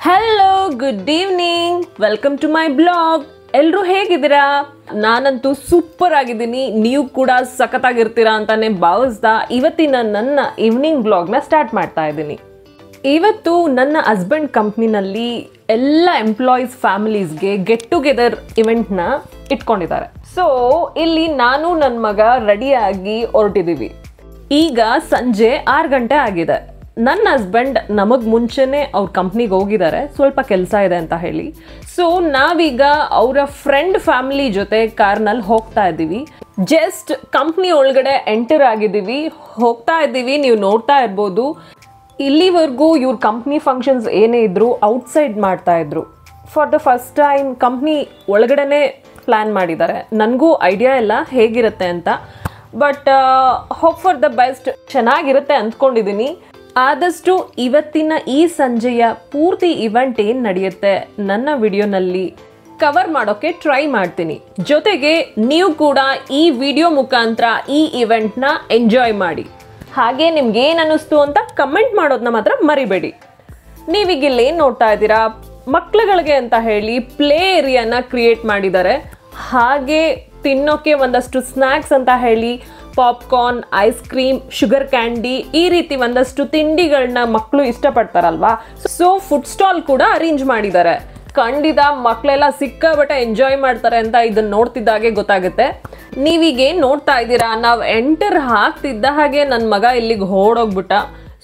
Hello, good evening, welcome to my blog. ಎಲ್ಲರೂ ಹೇಗಿದ್ದೀರಾ? ನಾನಂತೂ ಸೂಪರ್ ಆಗಿದ್ದೀನಿ. ನೀವು ಕೂಡ ಸಖತ್ತಾಗಿರ್ತೀರಾ ಅಂತಾನೆ ಭಾವಿಸ್ತಾ ಇವತ್ತಿನ ನನ್ನ ಈವ್ನಿಂಗ್ ಬ್ಲಾಗ್ನ ಸ್ಟಾರ್ಟ್ ಮಾಡ್ತಾ ಇದ್ದೀನಿ. ಇವತ್ತು ನನ್ನ ಹಸ್ಬೆಂಡ್ ಕಂಪ್ನಿನಲ್ಲಿ ಎಲ್ಲ ಎಂಪ್ಲಾಯೀಸ್ ಫ್ಯಾಮಿಲೀಸ್ಗೆ ಗೆಟ್ ಟುಗೆದರ್ ಇವೆಂಟ್ನ ಇಟ್ಕೊಂಡಿದ್ದಾರೆ. ಸೊ ಇಲ್ಲಿ ನಾನು ನನ್ನ ಮಗ ರೆಡಿಯಾಗಿ ಹೊರಟಿದ್ದೀವಿ. ಈಗ ಸಂಜೆ 6 ಗಂಟೆ ಆಗಿದೆ. ನನ್ನ ಹಸ್ಬೆಂಡ್ ನಮಗೆ ಮುಂಚೆನೇ ಅವ್ರ ಕಂಪ್ನಿಗೆ ಹೋಗಿದ್ದಾರೆ, ಸ್ವಲ್ಪ ಕೆಲಸ ಇದೆ ಅಂತ ಹೇಳಿ. ಸೊ ನಾವೀಗ ಅವರ ಫ್ರೆಂಡ್ ಫ್ಯಾಮಿಲಿ ಜೊತೆ ಕಾರ್ನಲ್ಲಿ ಹೋಗ್ತಾ ಇದ್ದೀವಿ. ಜಸ್ಟ್ ಕಂಪ್ನಿ ಒಳಗಡೆ ಎಂಟರ್ ಆಗಿದ್ದೀವಿ, ಹೋಗ್ತಾ ಇದ್ದೀವಿ. ನೀವು ನೋಡ್ತಾ ಇರ್ಬೋದು, ಇಲ್ಲಿವರೆಗೂ ಇವ್ರ ಕಂಪ್ನಿ ಫಂಕ್ಷನ್ಸ್ ಏನೇ ಇದ್ರು ಔಟ್ಸೈಡ್ ಮಾಡ್ತಾ ಇದ್ರು. For the first time company ಒಳಗಡೆನೆ ಪ್ಲ್ಯಾನ್ ಮಾಡಿದ್ದಾರೆ. ನನಗೂ ಐಡಿಯಾ ಇಲ್ಲ ಹೇಗಿರುತ್ತೆ ಅಂತ, but hope for the best. ಚೆನ್ನಾಗಿರುತ್ತೆ ಅಂದ್ಕೊಂಡಿದ್ದೀನಿ. ಆದಷ್ಟು ಇವತ್ತಿನ ಈ ಸಂಜೆಯ ಪೂರ್ತಿ ಇವೆಂಟ್ ಏನು ನಡೆಯುತ್ತೆ ನನ್ನ ವಿಡಿಯೋನಲ್ಲಿ ಕವರ್ ಮಾಡೋಕ್ಕೆ ಟ್ರೈ ಮಾಡ್ತೀನಿ. ಜೊತೆಗೆ ನೀವು ಕೂಡ ಈ ವಿಡಿಯೋ ಮುಖಾಂತರ ಈ ಇವೆಂಟ್ನ ಎಂಜಾಯ್ ಮಾಡಿ. ಹಾಗೆ ನಿಮ್ಗೆ ಏನು ಅನ್ನಿಸ್ತು ಅಂತ ಕಮೆಂಟ್ ಮಾಡೋದನ್ನ ಮಾತ್ರ ಮರಿಬೇಡಿ. ನೀವೀಗ ಇಲ್ಲೇನು ನೋಡ್ತಾ ಇದ್ದೀರಾ, ಮಕ್ಕಳುಗಳಿಗೆ ಅಂತ ಹೇಳಿ ಪ್ಲೇ ಏರಿಯಾನ ಕ್ರಿಯೇಟ್ ಮಾಡಿದ್ದಾರೆ. ಹಾಗೆ ತಿನ್ನೋಕ್ಕೆ ಒಂದಷ್ಟು ಸ್ನ್ಯಾಕ್ಸ್ ಅಂತ ಹೇಳಿ popcorn, ice cream, sugar candy, ಈ ರೀತಿ ಒಂದಷ್ಟು ತಿಂಡಿಗಳನ್ನ ಮಕ್ಕಳು ಇಷ್ಟಪಡ್ತಾರಲ್ವಾ. ಸೊ ಫುಡ್ ಸ್ಟಾಲ್ ಕೂಡ ಅರೇಂಜ್ ಮಾಡಿದ್ದಾರೆ. ಖಂಡಿತ ಮಕ್ಕಳೆಲ್ಲ ಸಿಕ್ಕಾಬಟ್ಟೆ ಎಂಜಾಯ್ ಮಾಡ್ತಾರೆ ಅಂತ ಇದನ್ನ ನೋಡ್ತಿದ್ದಾಗೆ ಗೊತ್ತಾಗುತ್ತೆ. ನೀವೀಗೇನು ನೋಡ್ತಾ ಇದ್ದೀರಾ, ನಾವು ಎಂಟರ್ ಹಾಕ್ತಿದ್ದ ಹಾಗೆ ನನ್ನ ಮಗ ಇಲ್ಲಿಗೆ ಓಡೋಗ್ಬಿಟ್ಟ.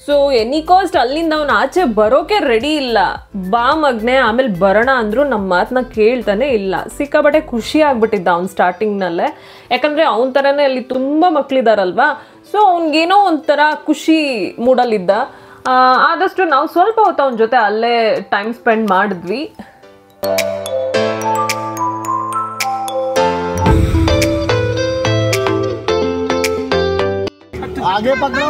ಸೊ ಎನಿ ಕಾಸ್ಟ್ ಅಲ್ಲಿಂದ ಅವನು ಆಚೆ ಬರೋಕೆ ರೆಡಿ ಇಲ್ಲ. ಬಾ ಮಗ್ನೆ ಆಮೇಲೆ ಬರೋಣ ಅಂದ್ರು ನಮ್ಮ ಮಾತನ್ನ ಕೇಳ್ತಾನೆ ಇಲ್ಲ. ಸಿಕ್ಕಾಬಟ್ಟೆ ಖುಷಿ ಆಗ್ಬಿಟ್ಟಿದ್ದ ಅವ್ನು ಸ್ಟಾರ್ಟಿಂಗ್ನಲ್ಲೇ, ಯಾಕಂದರೆ ಅವನ ಥರನೇ ಅಲ್ಲಿ ತುಂಬ ಮಕ್ಕಳಿದಾರಲ್ವಾ. ಸೊ ಅವ್ನಿಗೇನೋ ಒಂಥರ ಖುಷಿ ಮೂಡಲ್ಲಿದ್ದ. ಆದಷ್ಟು ನಾವು ಸ್ವಲ್ಪ ಹೊತ್ತು ಅವನ ಜೊತೆ ಅಲ್ಲೇ ಟೈಮ್ ಸ್ಪೆಂಡ್ ಮಾಡಿದ್ವಿ. आगे पकड़ो।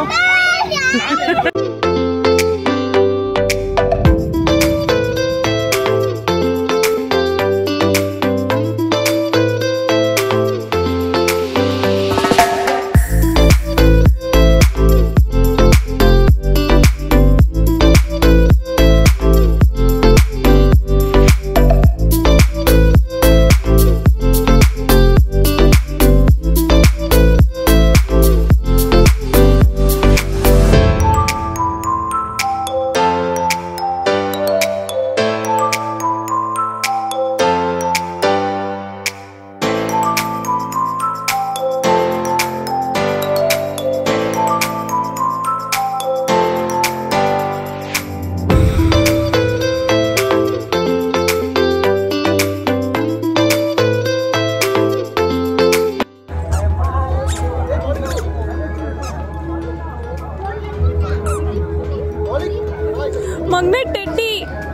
ಮಗ್ನೆ ಟೆಡ್ಡಿ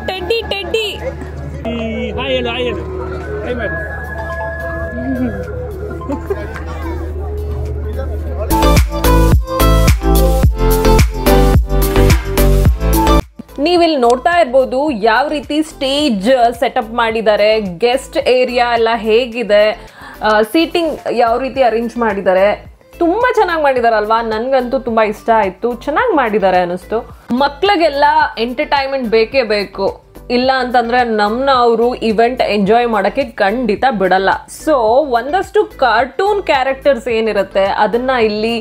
ಟೆಡ್ಡಿ ಟೆಡ್ಡಿ ಹಾಯ್ ಮಾಡಿ. ನೀವಿಲ್ಲಿ ನೋಡ್ತಾ ಇರ್ಬೋದು ಯಾವ ರೀತಿ ಸ್ಟೇಜ್ ಸೆಟಪ್ ಮಾಡಿದ್ದಾರೆ, ಗೆಸ್ಟ್ ಏರಿಯಾ ಎಲ್ಲ ಹೇಗಿದೆ, ಸೀಟಿಂಗ್ ಯಾವ ರೀತಿ ಅರೇಂಜ್ ಮಾಡಿದ್ದಾರೆ. ತುಂಬ ಚೆನ್ನಾಗಿ ಮಾಡಿದಾರಲ್ವಾ. ನನಗಂತೂ ತುಂಬ ಇಷ್ಟ ಆಯಿತು. ಚೆನ್ನಾಗಿ ಮಾಡಿದ್ದಾರೆ ಅನ್ನಿಸ್ತು. ಮಕ್ಕಳಿಗೆಲ್ಲ ಎಂಟರ್ಟೈನ್ಮೆಂಟ್ ಬೇಕೇ ಬೇಕು, ಇಲ್ಲ ಅಂತಂದರೆ ನಮ್ಮನ್ನ ಅವರು ಇವೆಂಟ್ ಎಂಜಾಯ್ ಮಾಡೋಕ್ಕೆ ಖಂಡಿತ ಬಿಡಲ್ಲ. ಸೊ ಒಂದಷ್ಟು ಕಾರ್ಟೂನ್ ಕ್ಯಾರೆಕ್ಟರ್ಸ್ ಏನಿರುತ್ತೆ ಅದನ್ನು ಇಲ್ಲಿ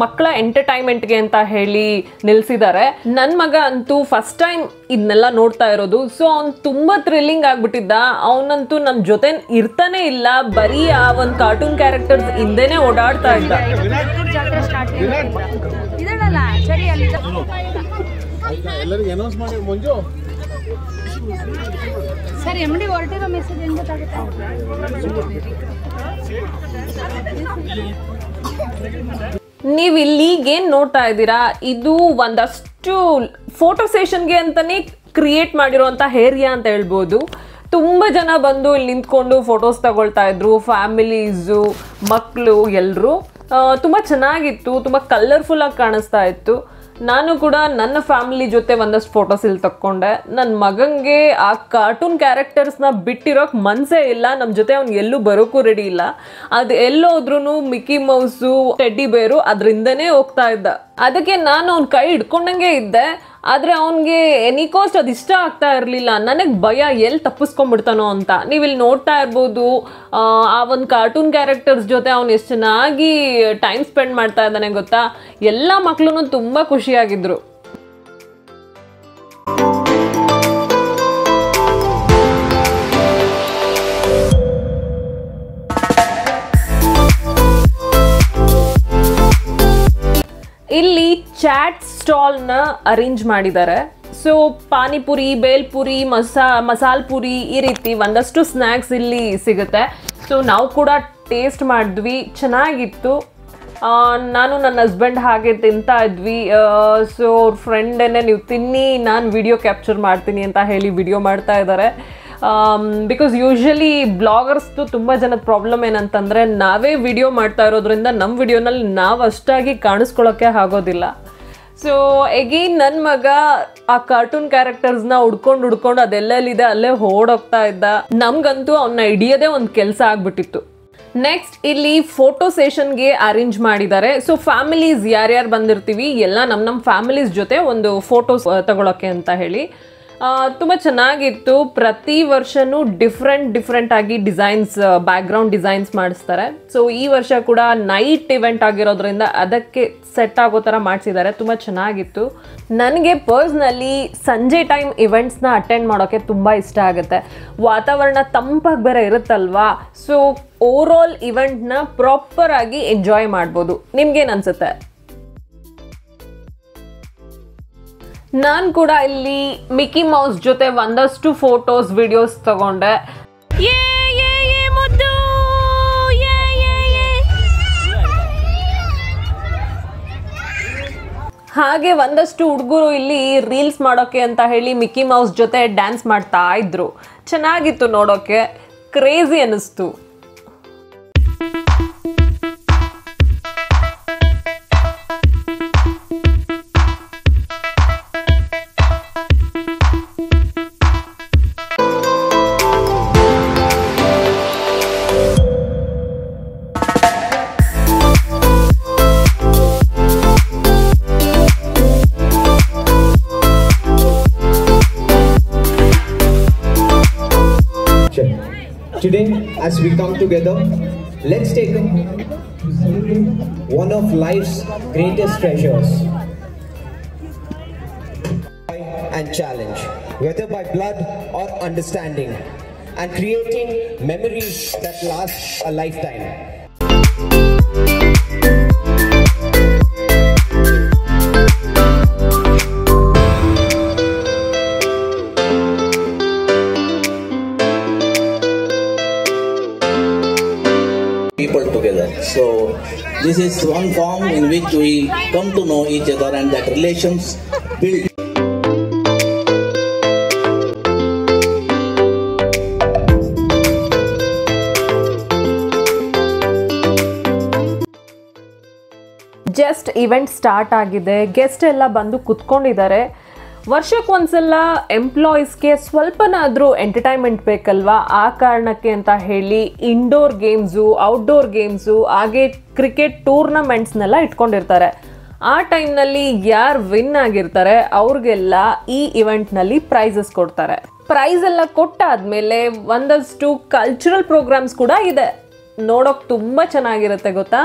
ಮಕ್ಕಳ ಎಂಟರ್ಟೈನ್ಮೆಂಟ್ಗೆ ಅಂತ ಹೇಳಿ ನಿಲ್ಲಿಸಿದ್ದಾರೆ. ನನ್ನ ಮಗ ಅಂತೂ ಫಸ್ಟ್ ಟೈಮ್ ಇದನ್ನೆಲ್ಲ ನೋಡ್ತಾ ಇರೋದು. ಸೊ ಅವ್ನು ತುಂಬ ಥ್ರಿಲ್ಲಿಂಗ್ ಆಗಿಬಿಟ್ಟಿದ್ದ. ಅವನಂತೂ ನಮ್ಮ ಜೊತೆ ಇರ್ತಾನೆ ಇಲ್ಲ, ಬರೀ ಆ ಒಂದು ಕಾರ್ಟೂನ್ ಕ್ಯಾರೆಕ್ಟರ್ಸ್ ಹಿಂದೆನೇ ಓಡಾಡ್ತಾ ಇದ್ದ. ಎಲ್ಲರಿಗೂ ಅನೌನ್ಸ್ ಮಾಡಿ ಮಂಜು ಸರ್ ಎಮ್ಡಿ ಹೊರಟಿರೋ ಮೆಸೇಜ್ ಹೆಂಗ್ ಗೊತ್ತಾಗುತ್ತೆ? ನೀವು ಇಲ್ಲಿಗೇನು ನೋಡ್ತಾ ಇದ್ದೀರಾ, ಇದು ಒಂದಷ್ಟು ಫೋಟೋ ಸೆಷನ್ಗೆ ಅಂತಲೇ ಕ್ರಿಯೇಟ್ ಮಾಡಿರೋಂಥ ಏರಿಯಾ ಅಂತ ಹೇಳ್ಬೋದು. ತುಂಬ ಜನ ಬಂದು ಇಲ್ಲಿ ನಿಂತ್ಕೊಂಡು ಫೋಟೋಸ್ ತಗೊಳ್ತಾ ಇದ್ರು, ಫ್ಯಾಮಿಲೀಸು, ಮಕ್ಕಳು ಎಲ್ಲರೂ. ತುಂಬ ಚೆನ್ನಾಗಿತ್ತು, ತುಂಬ ಕಲರ್ಫುಲ್ಲಾಗಿ ಕಾಣಿಸ್ತಾ ಇತ್ತು. ನಾನು ಕೂಡ ನನ್ನ ಫ್ಯಾಮಿಲಿ ಜೊತೆ ಒಂದಷ್ಟು ಫೋಟೋಸ್ ಇಲ್ಲಿ ತಕ್ಕೊಂಡೆ. ನನ್ನ ಮಗಂಗೆ ಆ ಕಾರ್ಟೂನ್ ಕ್ಯಾರೆಕ್ಟರ್ಸ್ನ ಬಿಟ್ಟಿರೋಕೆ ಮನಸ್ಸೇ ಇಲ್ಲ. ನಮ್ಮ ಜೊತೆ ಅವ್ನು ಎಲ್ಲೂ ಬರೋಕ್ಕೂ ರೆಡಿ ಇಲ್ಲ. ಅದು ಎಲ್ಲೋದ್ರೂ ಮಿಕ್ಕಿ ಮೌಸು, ಟೆಡ್ಡಿ ಬೇರು ಅದರಿಂದನೇ ಹೋಗ್ತಾ ಇದ್ದ. ಅದಕ್ಕೆ ನಾನು ಅವ್ನ ಕೈ ಹಿಡ್ಕೊಂಡಂಗೆ ಇದ್ದೆ. ಆದರೆ ಅವನಿಗೆ ಎನಿ ಕಾಸ್ಟ್ ಅದು ಇಷ್ಟ ಆಗ್ತಾ ಇರಲಿಲ್ಲ. ನನಗೆ ಭಯ ಎಲ್ಲಿ ತಪ್ಪಿಸ್ಕೊಂಡ್ಬಿಡ್ತಾನೋ ಅಂತ. ನೀವು ಇಲ್ಲಿ ನೋಡ್ತಾ ಇರ್ಬೋದು, ಆ ಒಂದು ಕಾರ್ಟೂನ್ ಕ್ಯಾರೆಕ್ಟರ್ಸ್ ಜೊತೆ ಅವ್ನು ಎಷ್ಟು ಚೆನ್ನಾಗಿ ಟೈಮ್ ಸ್ಪೆಂಡ್ ಮಾಡ್ತಾ ಇದ್ದಾನೆ ಗೊತ್ತಾ. ಎಲ್ಲ ಮಕ್ಕಳು ತುಂಬ ಖುಷಿಯಾಗಿದ್ರು. ಇಲ್ಲಿ ಚಾಟ್ ಸ್ಟಾಲ್ನ ಅರೇಂಜ್ ಮಾಡಿದ್ದಾರೆ. ಸೊ ಪಾನಿಪುರಿ, ಬೇಲ್ಪುರಿ, ಮಸಾಲ್ ಪುರಿ ಈ ರೀತಿ ಒಂದಷ್ಟು ಸ್ನ್ಯಾಕ್ಸ್ ಇಲ್ಲಿ ಸಿಗುತ್ತೆ. ಸೊ ನಾವು ಕೂಡ ಟೇಸ್ಟ್ ಮಾಡಿದ್ವಿ, ಚೆನ್ನಾಗಿತ್ತು. ನಾನು ನನ್ನ ಹಸ್ಬೆಂಡ್ ಹಾಗೆ ತಿಂತಾ ಇದ್ವಿ. ಸೊ ಅವ್ರ ಫ್ರೆಂಡೇನೆ ನೀವು ತಿನ್ನಿ, ನಾನು ವಿಡಿಯೋ ಕ್ಯಾಪ್ಚರ್ ಮಾಡ್ತೀನಿ ಅಂತ ಹೇಳಿ ವಿಡಿಯೋ ಮಾಡ್ತಾ ಇದ್ದಾರೆ. ಬಿಕಾಸ್ ಯೂಶ್ವಲಿ ಬ್ಲಾಗರ್ಸ್ದು ತುಂಬ ಜನದ ಪ್ರಾಬ್ಲಮ್ ಏನಂತಂದರೆ, ನಾವೇ ವಿಡಿಯೋ ಮಾಡ್ತಾ ಇರೋದ್ರಿಂದ ನಮ್ಮ ವಿಡಿಯೋನಲ್ಲಿ ನಾವು ಅಷ್ಟಾಗಿ ಕಾಣಿಸ್ಕೊಳ್ಳೋಕ್ಕೆ ಆಗೋದಿಲ್ಲ. ಸೊ ಎಗೇನ್ ನನ್ನ ಮಗ ಆ ಕಾರ್ಟೂನ್ ಕ್ಯಾರೆಕ್ಟರ್ಸ್ನ ಹುಡ್ಕೊಂಡು ಅದೆಲ್ಲೆಲ್ಲಿದೆ ಅಲ್ಲೇ ಓಡೋಗ್ತಾ ಇದ್ದ. ನಮಗಂತೂ ಅವನ್ನ ಹಿಡಿಯೋದೇ ಒಂದು ಕೆಲಸ ಆಗ್ಬಿಟ್ಟಿತ್ತು. ನೆಕ್ಸ್ಟ್ ಇಲ್ಲಿ ಫೋಟೋ ಸೆಷನ್ಗೆ ಅರೇಂಜ್ ಮಾಡಿದ್ದಾರೆ. ಸೊ ಫ್ಯಾಮಿಲೀಸ್ ಯಾರ್ಯಾರು ಬಂದಿರ್ತೀವಿ ಎಲ್ಲ ನಮ್ಮ ಫ್ಯಾಮಿಲೀಸ್ ಜೊತೆ ಒಂದು ಫೋಟೋಸ್ ತಗೊಳಕ್ಕೆ ಅಂತ ಹೇಳಿ ತುಂಬ ಚೆನ್ನಾಗಿತ್ತು. ಪ್ರತಿ ವರ್ಷನೂ ಡಿಫ್ರೆಂಟ್ ಆಗಿ ಡಿಸೈನ್ಸ್, ಬ್ಯಾಕ್ಗ್ರೌಂಡ್ ಡಿಸೈನ್ಸ್ ಮಾಡಿಸ್ತಾರೆ. ಸೊ ಈ ವರ್ಷ ಕೂಡ ನೈಟ್ ಇವೆಂಟ್ ಆಗಿರೋದ್ರಿಂದ ಅದಕ್ಕೆ ಸೆಟ್ ಆಗೋ ಥರ ಮಾಡಿಸಿದ್ದಾರೆ. ತುಂಬ ಚೆನ್ನಾಗಿತ್ತು. ನನಗೆ ಪರ್ಸ್ನಲಿ ಸಂಜೆ ಟೈಮ್ ಇವೆಂಟ್ಸ್ನ ಅಟೆಂಡ್ ಮಾಡೋಕ್ಕೆ ತುಂಬ ಇಷ್ಟ ಆಗುತ್ತೆ. ವಾತಾವರಣ ತಂಪಾಗಿ ಬೇರೆ ಇರುತ್ತಲ್ವಾ. ಸೊ ಓವರಾಲ್ ಇವೆಂಟ್ನ ಪ್ರಾಪರ್ ಆಗಿ ಎಂಜಾಯ್ ಮಾಡ್ಬೋದು. ನಿಮ್ಗೇನು ಅನ್ಸುತ್ತೆ? ನಾನು ಕೂಡ ಇಲ್ಲಿ ಮಿಕ್ಕಿ ಮೌಸ್ ಜೊತೆ ಒಂದಷ್ಟು ಫೋಟೋಸ್, ವಿಡಿಯೋಸ್ ತಗೊಂಡೆ. ಹಾಗೆ ಒಂದಷ್ಟು ಹುಡುಗರು ಇಲ್ಲಿ ರೀಲ್ಸ್ ಮಾಡೋಕ್ಕೆ ಅಂತ ಹೇಳಿ ಮಿಕ್ಕಿ ಮೌಸ್ ಜೊತೆ ಡ್ಯಾನ್ಸ್ ಮಾಡ್ತಾ ಇದ್ರು. ಚೆನ್ನಾಗಿತ್ತು ನೋಡೋಕ್ಕೆ, ಕ್ರೇಜಿ ಅನ್ನಿಸ್ತು. Today, as we come together, let's take one of life's greatest treasures and challenge, whether by blood or understanding, and creating memories that last a lifetime. People together. So this is one form in which we come to know each other and that relations build. Just event start ಆಗಿದೆ. Guest ಎಲ್ಲ ಬಂದು ಕುತ್ಕೊಂಡಿದ್ದಾರೆ. ವರ್ಷಕ್ಕೊಂದ್ಸಲ ಎಂಪ್ಲಾಯೀಸ್ಗೆ ಸ್ವಲ್ಪನಾದರೂ entertainment ಬೇಕಲ್ವಾ, ಆ ಕಾರಣಕ್ಕೆ ಅಂತ ಹೇಳಿ indoor games, outdoor games, ಹಾಗೆ ಕ್ರಿಕೆಟ್ ಟೂರ್ನಮೆಂಟ್ಸ್ನೆಲ್ಲ ಇಟ್ಕೊಂಡಿರ್ತಾರೆ. ಆ ಟೈಮ್ನಲ್ಲಿ ಯಾರು ವಿನ್ ಆಗಿರ್ತಾರೆ ಅವ್ರಿಗೆಲ್ಲ ಈ ಇವೆಂಟ್ನಲ್ಲಿ ಪ್ರೈಸಸ್ ಕೊಡ್ತಾರೆ. ಪ್ರೈಸ್ ಎಲ್ಲ ಕೊಟ್ಟಾದ್ಮೇಲೆ ಒಂದಷ್ಟು ಕಲ್ಚರಲ್ ಪ್ರೋಗ್ರಾಮ್ಸ್ ಕೂಡ ಇದೆ. ನೋಡೋಕೆ ತುಂಬ ಚೆನ್ನಾಗಿರುತ್ತೆ ಗೊತ್ತಾ.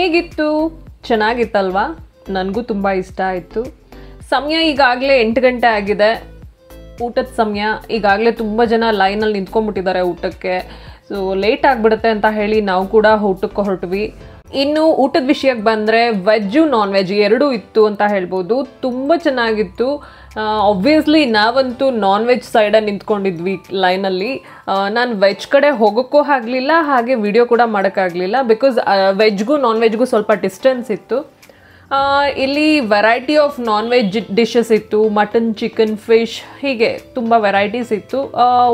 ಹೇಗಿತ್ತು? ಚೆನ್ನಾಗಿತ್ತಲ್ವಾ? ನನಗೂ ತುಂಬ ಇಷ್ಟ ಆಯಿತು. ಸಮಯ ಈಗಾಗಲೇ 8 ಗಂಟೆ ಆಗಿದೆ, ಊಟದ ಸಮಯ. ಈಗಾಗಲೇ ತುಂಬ ಜನ ಲೈನಲ್ಲಿ ನಿಂತ್ಕೊಂಡ್ಬಿಟ್ಟಿದ್ದಾರೆ ಊಟಕ್ಕೆ. ಸೊ ಲೇಟ್ ಆಗಿಬಿಡುತ್ತೆ ಅಂತ ಹೇಳಿ ನಾವು ಕೂಡ ಊಟಕ್ಕೆ ಹೊರಟ್ವಿ. ಇನ್ನು ಊಟದ ವಿಷಯಕ್ಕೆ ಬಂದರೆ ವೆಜ್ಜು ನಾನ್ ವೆಜ್ ಎರಡೂ ಇತ್ತು ಅಂತ ಹೇಳ್ಬೋದು. ತುಂಬ ಚೆನ್ನಾಗಿತ್ತು. ಆಬ್ವಿಯಸ್ಲಿ ನಾವಂತೂ ನಾನ್ ವೆಜ್ ಸೈಡಲ್ಲಿ ನಿಂತ್ಕೊಂಡಿದ್ವಿ ಲೈನಲ್ಲಿ. ನಾನು ವೆಜ್ ಕಡೆ ಹೋಗೋಕ್ಕೂ ಆಗಲಿಲ್ಲ, ಹಾಗೆ ವಿಡಿಯೋ ಕೂಡ ಮಾಡೋಕ್ಕಾಗಲಿಲ್ಲ. ಬಿಕಾಸ್ ವೆಜ್ಗೂ ನಾನ್ ವೆಜ್ಗೂ ಸ್ವಲ್ಪ ಡಿಸ್ಟೆನ್ಸ್ ಇತ್ತು. ಇಲ್ಲಿ variety of non veg dishes ಇತ್ತು, ಮಟನ್, ಚಿಕನ್, ಫಿಶ್, ಹೀಗೆ ತುಂಬ ವೆರೈಟೀಸ್ ಇತ್ತು.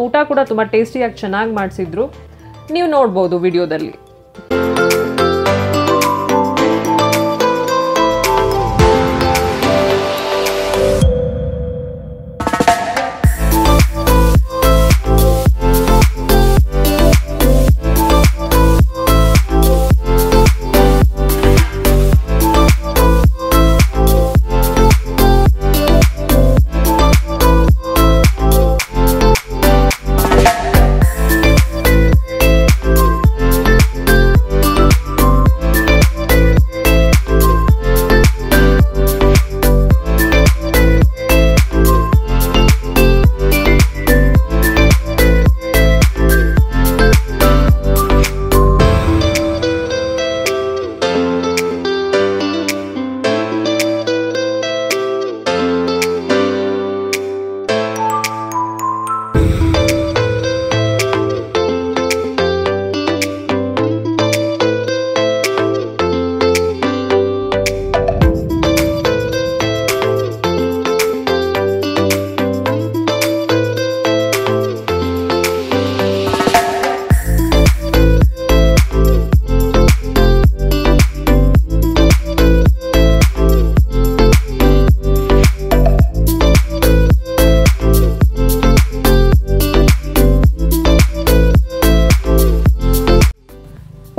ಊಟ ಕೂಡ ತುಂಬ ಟೇಸ್ಟಿಯಾಗಿ ಚೆನ್ನಾಗಿ ಮಾಡಿಸಿದ್ರು, ನೀವು ನೋಡ್ಬೋದು ವಿಡಿಯೋದಲ್ಲಿ.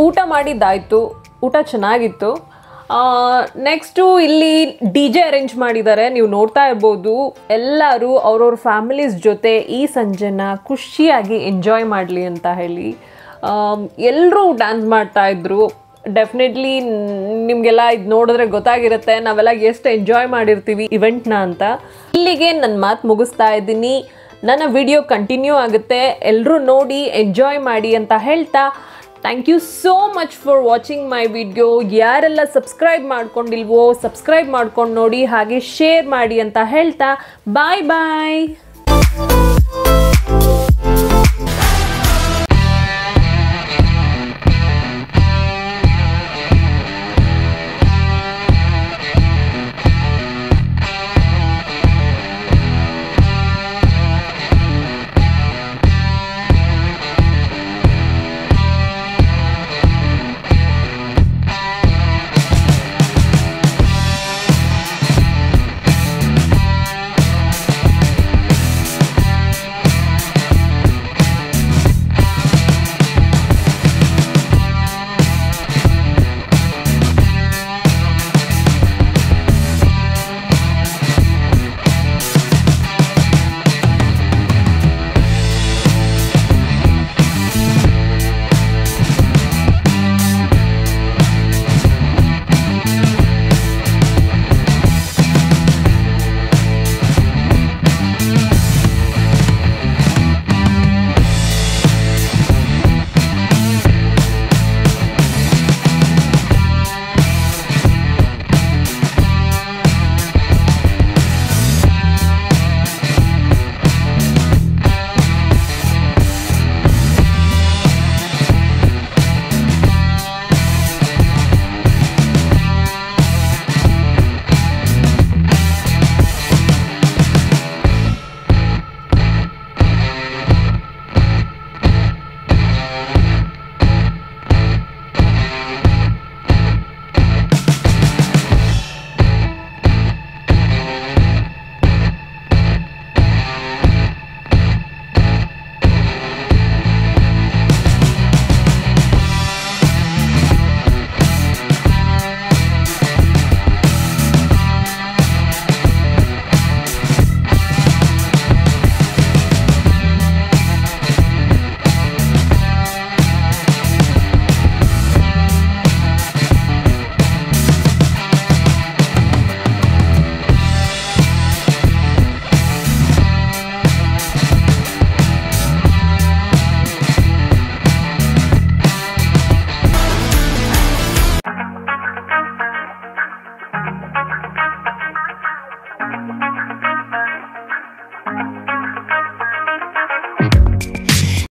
ಊಟ ಮಾಡಿದ್ದಾಯಿತು, ಊಟ ಚೆನ್ನಾಗಿತ್ತು. ನೆಕ್ಸ್ಟು ಇಲ್ಲಿ ಡಿ ಜೆ ಅರೇಂಜ್ ಮಾಡಿದ್ದಾರೆ, ನೀವು ನೋಡ್ತಾ ಇರ್ಬೋದು. ಎಲ್ಲರೂ ಅವ್ರವ್ರ ಫ್ಯಾಮಿಲೀಸ್ ಜೊತೆ ಈ ಸಂಜೆನ ಖುಷಿಯಾಗಿ ಎಂಜಾಯ್ ಮಾಡಲಿ ಅಂತ ಹೇಳಿ ಎಲ್ಲರೂ ಡ್ಯಾನ್ಸ್ ಮಾಡ್ತಾಯಿದ್ರು. ಡೆಫಿನೆಟ್ಲಿ ನಿಮಗೆಲ್ಲ ಇದು ನೋಡಿದ್ರೆ ಗೊತ್ತಾಗಿರುತ್ತೆ ನಾವೆಲ್ಲ ಎಷ್ಟು ಎಂಜಾಯ್ ಮಾಡಿರ್ತೀವಿ ಇವೆಂಟ್ನ ಅಂತ. ಇಲ್ಲಿಗೆ ನನ್ನ ಮಾತು ಮುಗಿಸ್ತಾ ಇದ್ದೀನಿ. ನನ್ನ ವಿಡಿಯೋ ಕಂಟಿನ್ಯೂ ಆಗುತ್ತೆ, ಎಲ್ಲರೂ ನೋಡಿ ಎಂಜಾಯ್ ಮಾಡಿ ಅಂತ ಹೇಳ್ತಾ thank you so much for watching my video. ಯಾರೆಲ್ಲ ಸಬ್ಸ್ಕ್ರೈಬ್ ಮಾಡ್ಕೊಂಡಿಲ್ವೋ ಸಬ್ಸ್ಕ್ರೈಬ್ ಮಾಡ್ಕೊಂಡು ನೋಡಿ, ಹಾಗೆ ಶೇರ್ ಮಾಡಿ ಅಂತ ಹೇಳ್ತಾ ಬಾಯ್ ಬಾಯ್.